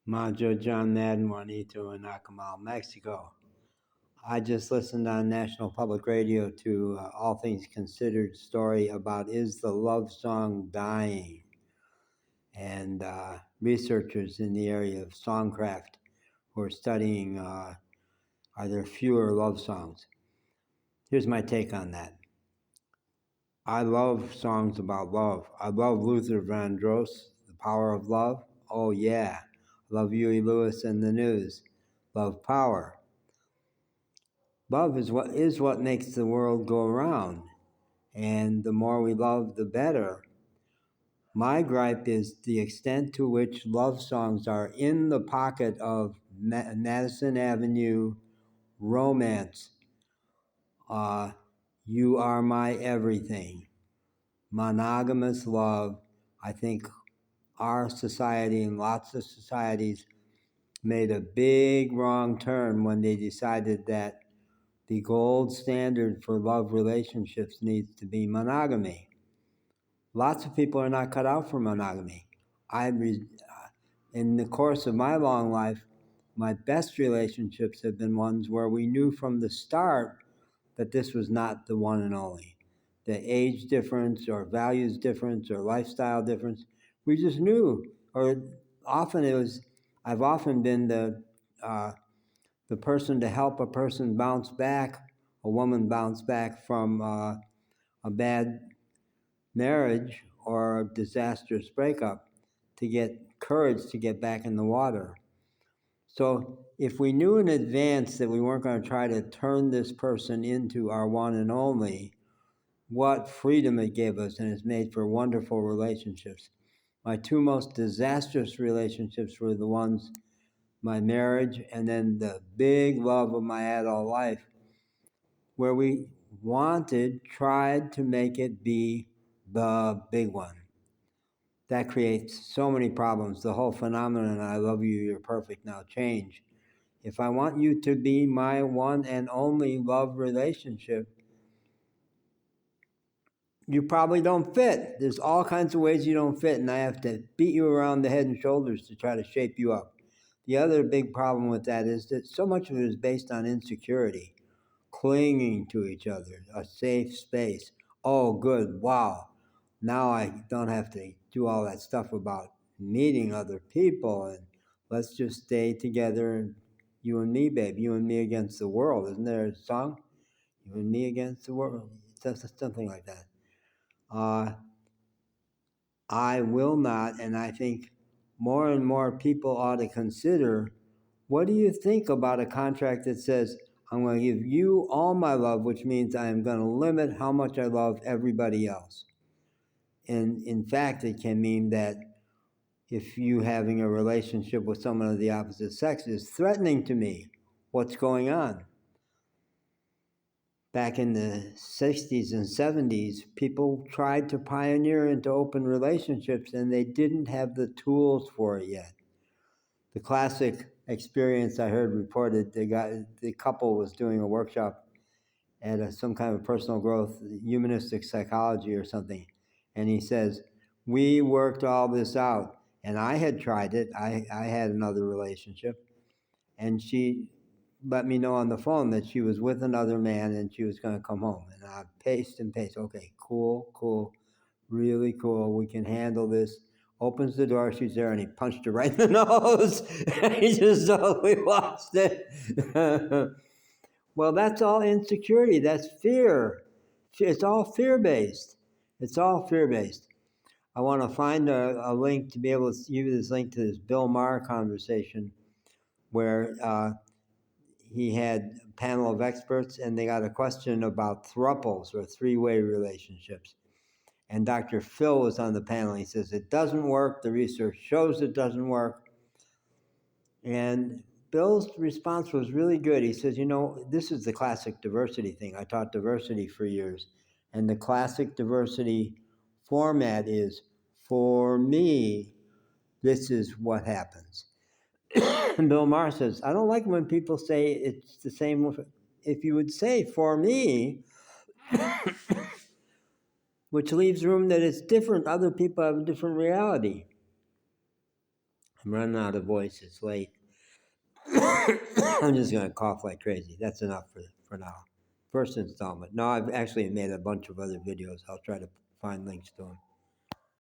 Majo John Madden, Juanito, in Acamal, Mexico. I just listened on National Public Radio to All Things Considered story about is the love song dying? And researchers in the area of songcraft who are studying are there fewer love songs? Here's my take on that. I love songs about love. I love Luther Vandross, The Power of Love. Oh yeah. I love Huey Lewis and the News. Love Power. Love is what makes the world go around. And the more we love, the better. My gripe is the extent to which love songs are in the pocket of Madison Avenue romance. You are my everything. Monogamous love. I think our society and lots of societies made a big wrong turn when they decided that the gold standard for love relationships needs to be monogamy. Lots of people are not cut out for monogamy. In the course of my long life, my best relationships have been ones where we knew from the start that this was not the one and only. The age difference or values difference or lifestyle difference, we just knew. Or often I've often been the person to help a person bounce back, a woman bounce back from a bad marriage or a disastrous breakup, to get courage to get back in the water. So if we knew in advance that we weren't going to try to turn this person into our one and only, what freedom it gave us, and it's made for wonderful relationships. My two most disastrous relationships were the ones, my marriage and then the big love of my adult life, where we tried to make it be the big one. That creates so many problems. The whole phenomenon, I love you, you're perfect, now change. If I want you to be my one and only love relationship, you probably don't fit. There's all kinds of ways you don't fit, and I have to beat you around the head and shoulders to try to shape you up. The other big problem with that is that so much of it is based on insecurity, clinging to each other, a safe space. Oh, good, wow. Now I don't have to do all that stuff about meeting other people, and let's just stay together, you and me, babe, you and me against the world. Isn't there a song? You and me against the world? Something like that. I will not, and I think more and more people ought to consider, what do you think about a contract that says, I'm going to give you all my love, which means I am going to limit how much I love everybody else. And in fact, it can mean that if you having a relationship with someone of the opposite sex is threatening to me, what's going on? Back in the 60s and 70s, people tried to pioneer into open relationships, and they didn't have the tools for it yet. The classic experience I heard reported, the couple was doing a workshop at some kind of personal growth, humanistic psychology or something. And he says, we worked all this out. And I had tried it. I had another relationship. And she let me know on the phone that she was with another man and she was going to come home. And I paced and paced. Okay, cool, really cool. We can handle this. Opens the door, she's there, and he punched her right in the nose. He just totally lost it. Well, that's all insecurity. That's fear. It's all fear-based. It's all fear-based. I want to find a link to be able to give you this link to this Bill Maher conversation where he had a panel of experts and they got a question about thruples or three-way relationships. And Dr. Phil was on the panel. He says, it doesn't work. The research shows it doesn't work. And Bill's response was really good. He says, this is the classic diversity thing. I taught diversity for years. And the classic diversity format is, for me, this is what happens. And Bill Maher says, I don't like when people say it's the same. If you would say, for me, which leaves room that it's different. Other people have a different reality. I'm running out of voice. It's late. I'm just going to cough like crazy. That's enough for now. First installment. No, I've actually made a bunch of other videos. I'll try to find links to them.